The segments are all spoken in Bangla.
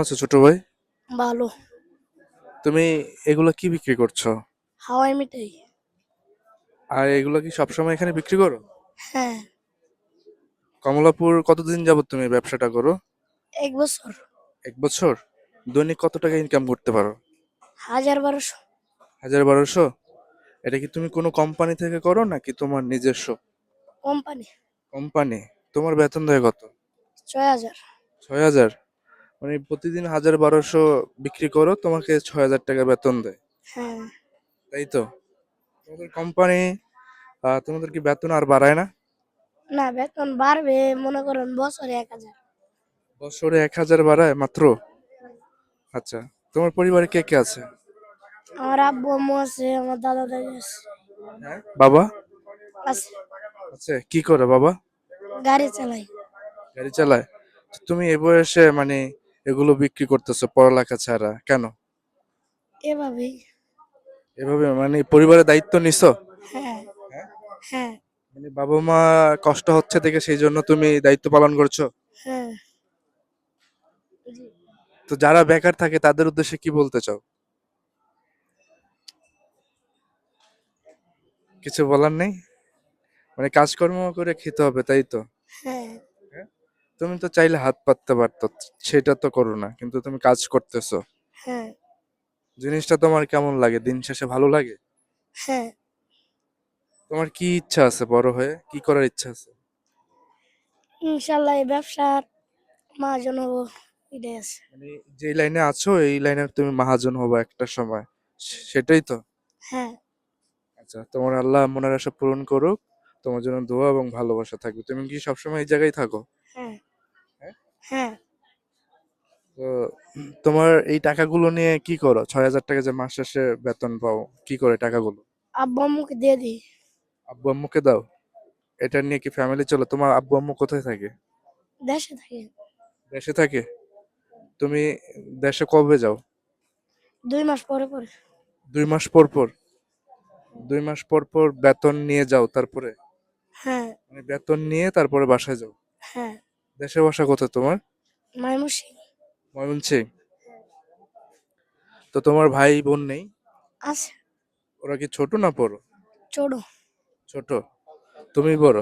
আচ্ছা ছোট ভাই, ভালো। তুমি এগুলো কি বিক্রি করছো? হাওয়াই মিঠাই। আর এগুলো কি সবসময় এখানে বিক্রি করো? হ্যাঁ। কমলাপুর কতদিন যাবত তুমি এই ব্যবসাটা করো? 1 বছর। 1 বছর। দৈনিক কত টাকা ইনকাম করতে পারো? 1000-1200। 1000-1200। এটা কি তুমি কোনো কোম্পানি থেকে করো নাকি তোমার নিজস্ব কোম্পানি। কোম্পানি? তোমার বেতন দেয় কত? 6000। 6000। মানে প্রতিদিন 1000-1200 বিক্রি করো, তোমাকে 6000 টাকা বেতন দেয়, হ্যাঁ। তাই তো? তোমাদের কোম্পানি তোমাদের কি বেতন আর বাড়ায় না? না, বেতন বাড়বে, মনে করেন বছরে 1000। বছরে 1000 বাড়ায় মাত্র? আচ্ছা, তোমার পরিবারে কে কে আছে? আমার আব্বু আম্মু আছে, আমার দাদা দাদি আছে। হ্যাঁ, বাবা আছে। আছে? কি করে বাবা? গাড়ি চালাই। গাড়ি চালায়। তো তুমি এ বয়সে মানে এগুলো বিক্রি করতেছো পড়ালেখা ছাড়া কেন? এভাবেই। এভাবে মানে পরিবারের দায়িত্ব নিছো? হ্যাঁ। হ্যাঁ, হ্যাঁ। মানে বাবা মা কষ্ট হচ্ছে দেখে সেই জন্য তুমি দায়িত্ব পালন করছো? হ্যাঁ। জি। তো যারা বেকার থাকে তাদের উদ্দেশ্যে কি বলতে চাও? কিছু বলার নেই? মানে কাজকর্ম করে খেতে হবে, তাই তো? হ্যাঁ। হ্যাঁ? তুমি তো চাইলে হাত পাততে পারতো, সেটা তো করো না, কিন্তু তুমি কাজ করতেছো। হ্যাঁ। জিনিসটা তোমার কেমন লাগে? দিন শেষে ভালো লাগে? হ্যাঁ। তোমার কি ইচ্ছা আছে বড় হয়ে? কি করার ইচ্ছা আছে? ইনশাল্লাহ এই ব্যবসার মহাজন হবো, এটাই আছে। মানে যে লাইনে আছো এই লাইনে তুমি মহাজন হবো একটা সময়, সেটাই তো? হ্যাঁ। আচ্ছা, তোমার আল্লাহ মনের আশা পূরণ করুক। তোমার জন্য দোয়া এবং ভালোবাসা থাকবে। তুমি কি সবসময় এই জায়গায় থাকো? হ্যাঁ। হ্যাঁ। হ্যাঁ। তো তোমার এই টাকাগুলো নিয়ে কি করো? 6000 টাকা যে মাস শেষে বেতন পাও, কি করে টাকাগুলো? আব্বু আম্মুকে দিয়ে দিই। আব্বু আম্মুকে দাও? এটা নিয়ে কি ফ্যামিলি চলে? তোমার আব্বু আম্মু কোথায় থাকে? দেশে থাকি। দেশে থাকে? তুমি দেশে কবে যাও? 2 মাস পরে পরে। 2 মাস পর পর? 2 মাস পর পর বেতন নিয়ে যাও তারপরে? হ্যাঁ। মানে বেতন নিয়ে তারপরে বাসায় যাও? হ্যাঁ। দেশের বাসা কোথায় তোমার? ময়মনসিং। ময়মনসিং। তো তোমার ভাই বোন নেই? আছে। ওরা কি ছোট না বড়? ছোট। ছোট। তুমি বড়,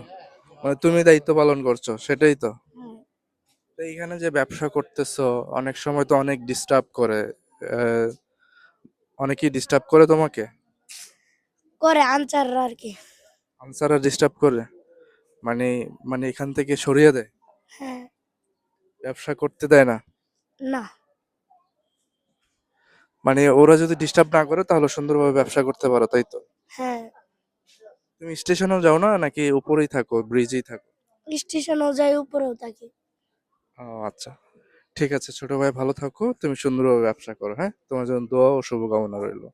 মানে তুমি দায়িত্ব পালন করছো, সেটাই তো? হ্যাঁ। তো এইখানে যে ব্যবসা করতেছো, অনেক সময় তো অনেক ডিস্টার্ব করে। আহ, অনেকেই ডিস্টার্ব করে তোমাকে? করে আনচাররা আর কি। আনসাররা ডিস্টার্ব করে? মানে মানে এখান থেকে সরিয়ে দেয়? হ্যাঁ। ব্যবসা করতে দেয় না? না। মানে ওরা যদি ডিস্টার্ব না করে তাহলে সুন্দরভাবে ব্যবসা করতে পারো, তাই তো? হ্যাঁ। তুমি স্টেশনেও যাও না নাকি উপরেই থাকো, ব্রিজেই থাকো? স্টেশনও যাই, উপরেও থাকি। ও আচ্ছা, ঠিক আছে ছোট ভাই, ভালো থাকো, তুমি সুন্দরভাবে ব্যবসা করো। হ্যাঁ, তোমার জন্য দোয়া ও শুভকামনা রইলো।